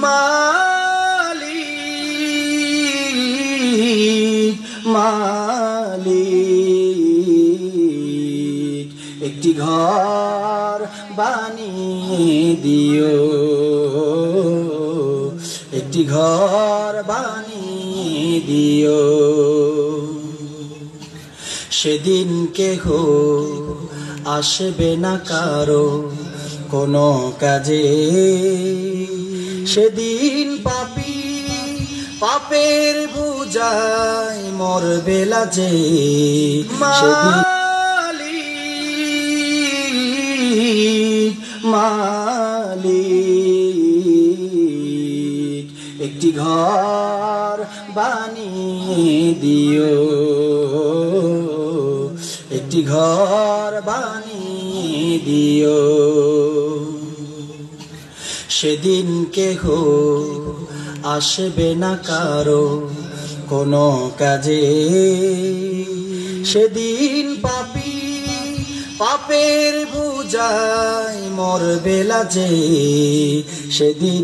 মালিক মালিক একটি ঘর বানিয়ে দিও, একটি ঘর বানিয়ে দিও। সেদিন কেহ আসবে না কারো কোনো কাজে, সেদিন পাপী পাপের বোঝায় মরবে লাজে। মালিক মালিক একটি ঘর বানিয়ে দিও, একটি ঘর বানিয়ে দিও। সেদিন কেহ আসবে না কারো কোনো কাজে, সেদিন পাপী পাপের বোঝায় মরবে লাজে। সেদিন